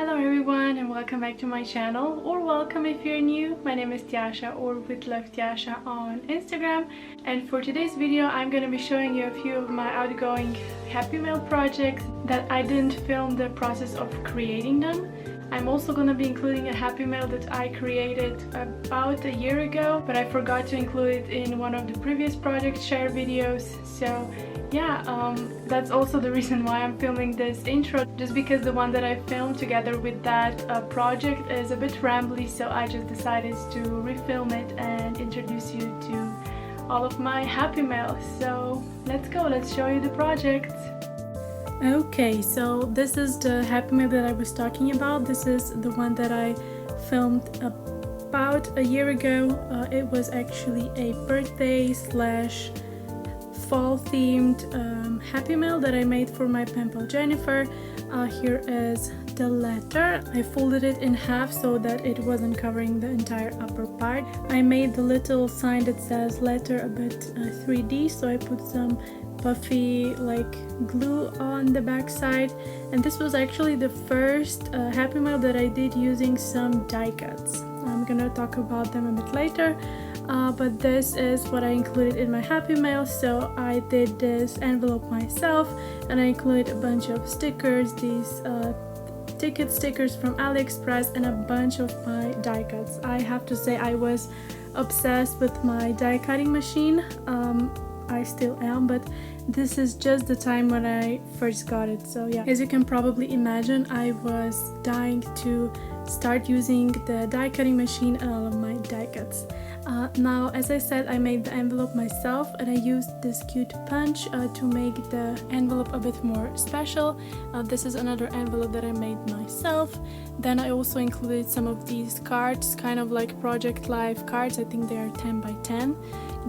Hello everyone and welcome back to my channel, or welcome if you're new. My name is Tjascha, or WithLoveTjascha on Instagram, and for today's video I'm going to be showing you a few of my outgoing Happy Mail projects that I didn't film the process of creating them. I'm also going to be including a Happy Mail that I created about a year ago, but I forgot to include it in one of the previous project share videos. So yeah, that's also the reason why I'm filming this intro, just because the one that I filmed together with that project is a bit rambly, so I just decided to refilm it and introduce you to all of my Happy Mail. So let's go, let's show you the project. Okay, so this is the Happy Mail that I was talking about. This is the one that I filmed about a year ago. It was actually a birthday slash fall themed Happy Mail that I made for my Penpal Jennifer. Here is the letter. I folded it in half so that it wasn't covering the entire upper part. I made the little sign that says letter a bit 3D, so I put some puffy like glue on the back side, and this was actually the first Happy Mail that I did using some die cuts. I'm gonna talk about them a bit later, but this is what I included in my Happy Mail. So I did this envelope myself, and I included a bunch of stickers, these ticket stickers from AliExpress, and a bunch of my die cuts. I have to say I was obsessed with my die cutting machine. I still am, but this is just the time when I first got it. So yeah, as you can probably imagine, I was dying to start using the die cutting machine and all of my die cuts. Now, as I said, I made the envelope myself, and I used this cute punch to make the envelope a bit more special. This is another envelope that I made myself. Then I also included some of these cards, kind of like Project Life cards. I think they are 10 by 10.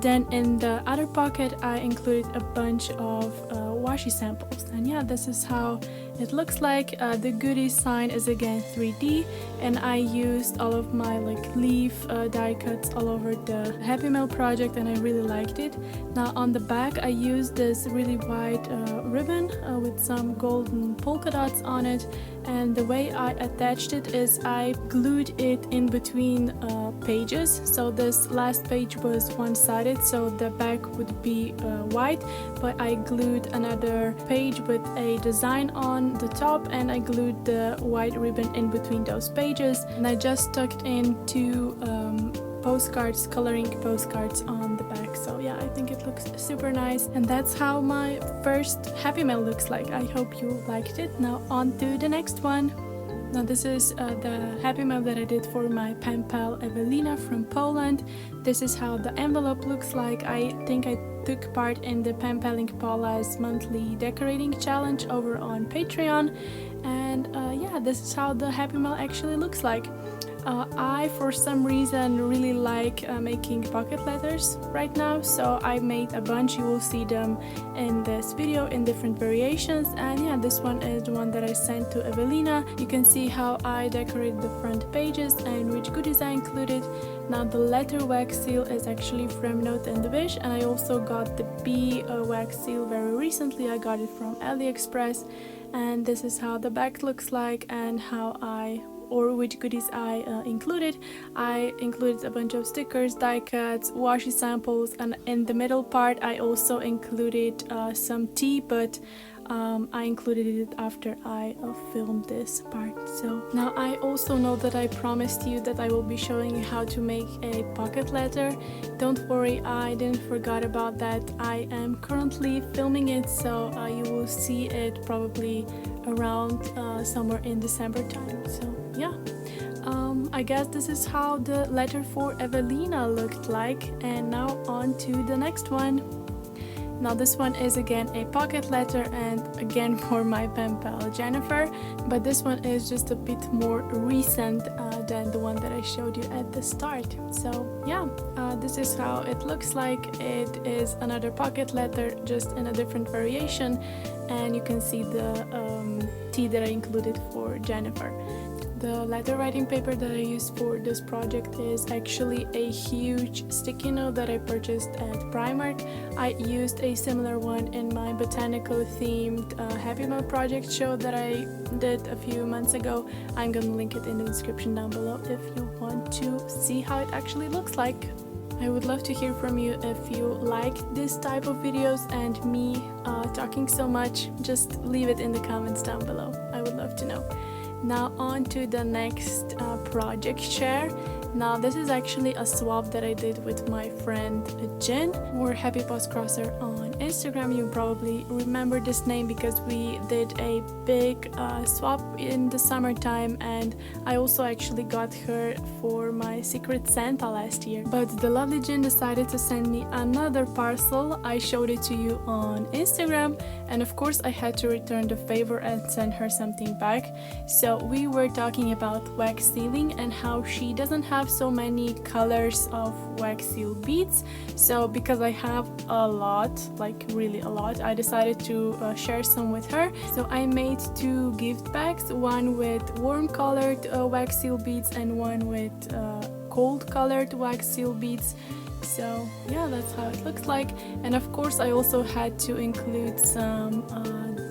Then in the other pocket I included a bunch of washi samples, and yeah, this is how it looks like. The goodies sign is again 3D, and I used all of my like leaf die cuts all over the Happy Mail project, and I really liked it. Now on the back I used this really white ribbon with some golden polka dots on it, and the way I attached it is I glued it in between pages. So this last page was one-sided, so the back would be white, but I glued another page with a design on the top, and I glued the white ribbon in between those pages, and I just tucked in two postcards, coloring postcards on the back. So yeah, I think it looks super nice, and that's how my first Happy Mail looks like. I hope you liked it. Now on to the next one. Now this is the Happy Mail that I did for my pen pal Evelina from Poland. This is how the envelope looks like. I think I took part in the Penpaling Paula's monthly decorating challenge over on Patreon, and yeah, this is how the Happy Mail actually looks like. I, for some reason, really like making pocket letters right now, so I made a bunch. You will see them in this video in different variations, and yeah, this one is the one that I sent to Evelina. You can see how I decorated the front pages and which goodies I included. Now the letter wax seal is actually from Note and Wish, and I also got the B wax seal very recently. I got it from AliExpress, and this is how the back looks like and how which goodies I included. I included a bunch of stickers, die cuts, washi samples, and in the middle part I also included some tea, but I included it after I filmed this part. So now I also know that I promised you that I will be showing you how to make a pocket letter. Don't worry, I didn't forget about that. I am currently filming it, so you will see it probably around somewhere in December time. So yeah, I guess this is how the letter for Evelina looked like, and now on to the next one. Now this one is again a pocket letter, and again for my pen pal Jennifer, but this one is just a bit more recent than the one that I showed you at the start. So yeah, this is how it looks like. It is another pocket letter, just in a different variation, and you can see the tea that I included for Jennifer. The letter writing paper that I used for this project is actually a huge sticky note that I purchased at Primark. I used a similar one in my botanical themed Happy Mail project show that I did a few months ago. I'm gonna link it in the description down below if you want to see how it actually looks like. I would love to hear from you if you like this type of videos and me talking so much. Just leave it in the comments down below. I would love to know. Now on to the next project share. Now this is actually a swap that I did with my friend Jen, or Happy Post Crosser on Instagram. You probably remember this name because we did a big swap in the summertime, and I also actually got her for my Secret Santa last year. But the lovely Jen decided to send me another parcel. I showed it to you on Instagram, and of course I had to return the favor and send her something back. So we were talking about wax sealing and how she doesn't have so many colors of wax seal beads. So because I have a lot, like really a lot, I decided to share some with her. So I made two gift bags, one with warm colored wax seal beads and one with cold colored wax seal beads. So yeah, that's how it looks like. And of course I also had to include some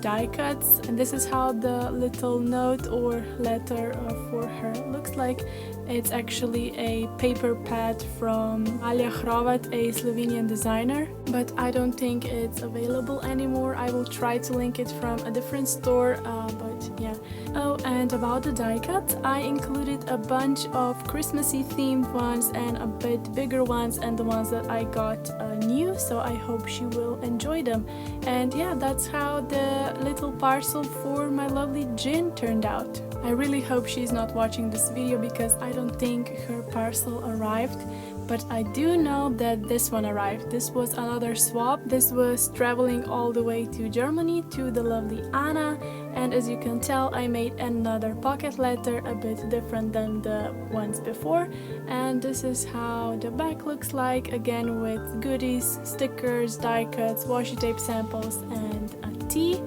die cuts, and this is how the little note or letter for her looks like. It's actually a paper pad from Alja Hrovat, a Slovenian designer, but I don't think it's available anymore. I will try to link it from a different store, but yeah. Oh, and about the die cuts, I included a bunch of Christmassy themed ones and a bit bigger ones, and the ones that I got new, so I hope she will enjoy them. And yeah, that's how the little parcel for my lovely Jin turned out. I really hope she's not watching this video because I don't think her parcel arrived, but I do know that this one arrived. This was another swap. This was traveling all the way to Germany to the lovely Anna, and as you can tell I made another pocket letter, a bit different than the ones before, and this is how the back looks like, again with goodies, stickers, die cuts, washi tape samples and a tea.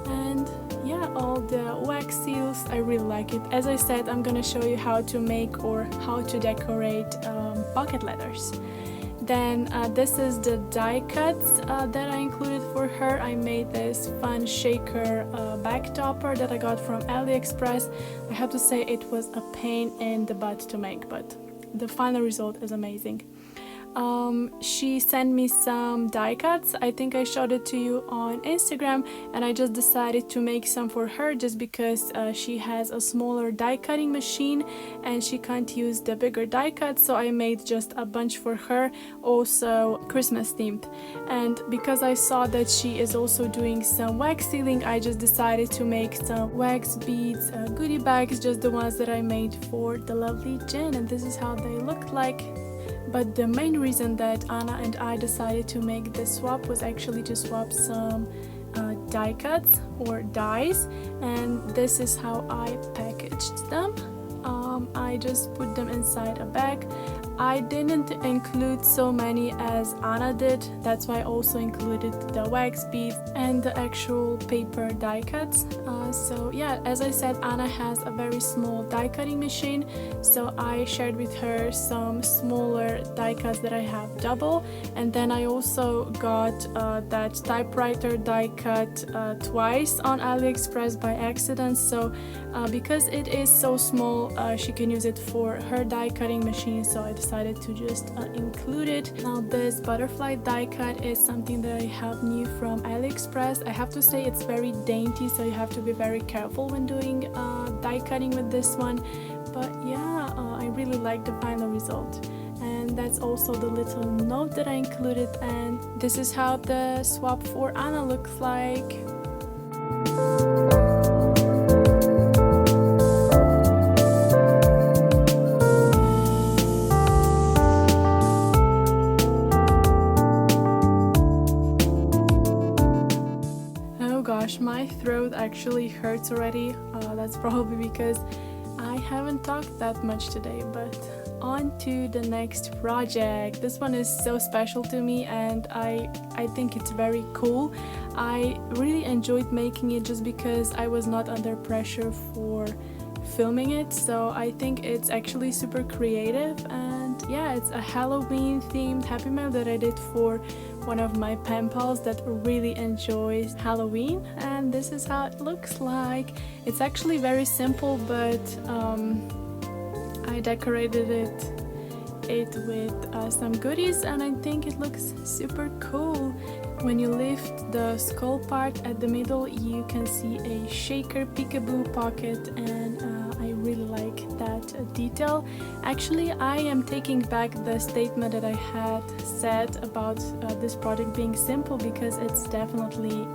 And yeah, all the wax seals, I really like it. As I said, I'm gonna show you how to make or how to decorate pocket letters. Then this is the die cuts that I included for her. I made this fun shaker back topper that I got from AliExpress. I have to say it was a pain in the butt to make, but the final result is amazing. She sent me some die cuts. I think I showed it to you on Instagram, and I just decided to make some for her just because she has a smaller die cutting machine and she can't use the bigger die cuts, so I made just a bunch for her, also Christmas themed. And because I saw that she is also doing some wax sealing, I just decided to make some wax beads goodie bags, just the ones that I made for the lovely Jen, and this is how they look like. But the main reason that Anna and I decided to make this swap was actually to swap some die cuts or dies, and this is how I packaged them. I just put them inside a bag. I didn't include so many as Anna did, that's why I also included the wax beads and the actual paper die cuts. So yeah, as I said, Anna has a very small die cutting machine, so I shared with her some smaller die cuts that I have double, and then I also got that typewriter die cut twice on AliExpress by accident, so because it is so small, she can use it for her die cutting machine, so I decided to just include it. Now this butterfly die cut is something that I have new from AliExpress. I have to say it's very dainty, so you have to be very careful when doing die cutting with this one, but yeah, I really like the final result. And that's also the little note that I included, and this is how the swap for Anna looks like. My throat actually hurts already. That's probably because I haven't talked that much today, but on to the next project. This one is so special to me, and I think it's very cool. I really enjoyed making it just because I was not under pressure for filming it, so I think it's actually super creative. And yeah, it's a Halloween themed Happy Mail that I did for one of my pen pals that really enjoys Halloween, and this is how it looks like. It's actually very simple, but I decorated it with some goodies, and I think it looks super cool. When you lift the skull part at the middle, you can see a shaker peekaboo pocket, and I really like that detail. Actually, I am taking back the statement that I had said about this project being simple, because it's definitely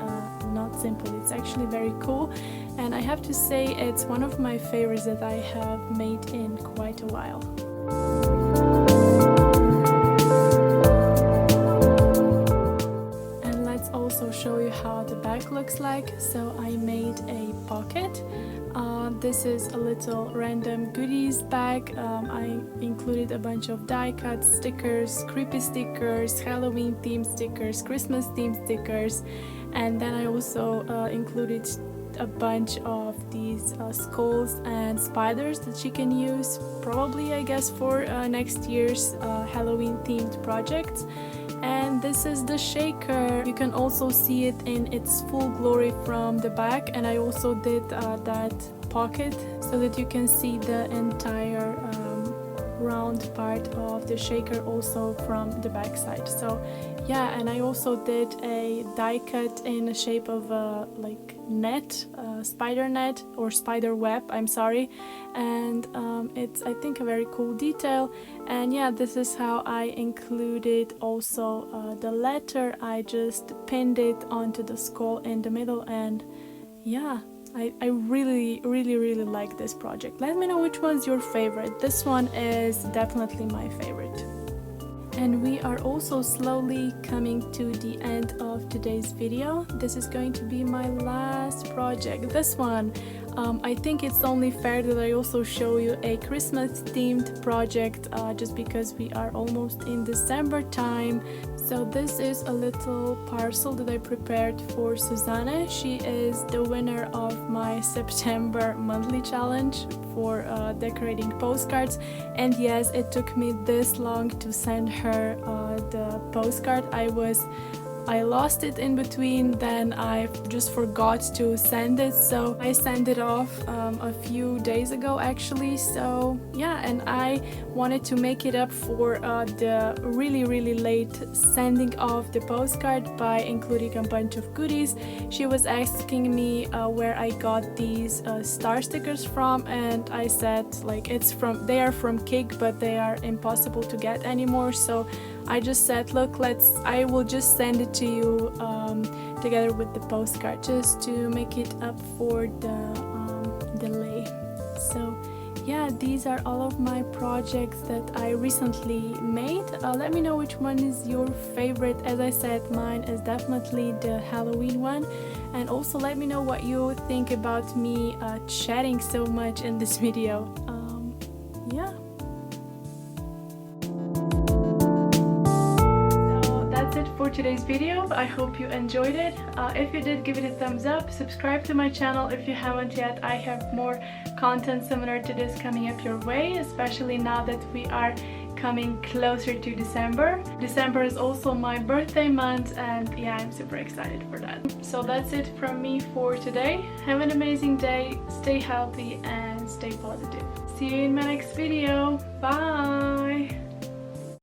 not simple. It's actually very cool, and I have to say it's one of my favorites that I have made in quite a while. Also show you how the back looks like. So I made a pocket. This is a little random goodies bag. I included a bunch of die cut stickers, creepy stickers, Halloween themed stickers, Christmas themed stickers, and then I also included a bunch of these skulls and spiders that you can use probably, I guess, for next year's Halloween themed projects. And this is the shaker. You can also see it in its full glory from the back, and I also did that pocket so that you can see the entire round part of the shaker also from the back side. So yeah, and I also did a die cut in the shape of a like net, spider net or spider web, I'm sorry, and it's, I think, a very cool detail. And yeah, this is how I included also the letter. I just pinned it onto the skull in the middle, and yeah, I really like this project. Let me know which one's your favorite. This one is definitely my favorite. And we are also slowly coming to the end of today's video. This is going to be my last project. This one, I think it's only fair that I also show you a Christmas themed project, just because we are almost in December time. So this is a little parcel that I prepared for Susanne. She is the winner of my September monthly challenge for decorating postcards, and yes, it took me this long to send her the postcard. I lost it in between, then I just forgot to send it, so I sent it off a few days ago actually. So yeah, and I wanted to make it up for the really late sending of the postcard by including a bunch of goodies. She was asking me where I got these star stickers from, and I said like they are from Kik, but they are impossible to get anymore. So I just said, look, I will just send it to you together with the postcard, just to make it up for the delay. So yeah, these are all of my projects that I recently made. Let me know which one is your favorite. As I said, mine is definitely the Halloween one. And also let me know what you think about me chatting so much in this video. Yeah. For today's video, I hope you enjoyed it. If you did, give it a thumbs up, subscribe to my channel if you haven't yet. I have more content similar to this coming up your way, especially now that we are coming closer to December. December is also my birthday month, and yeah, I'm super excited for that. So that's it from me for today. Have an amazing day, stay healthy and stay positive. See you in my next video. Bye!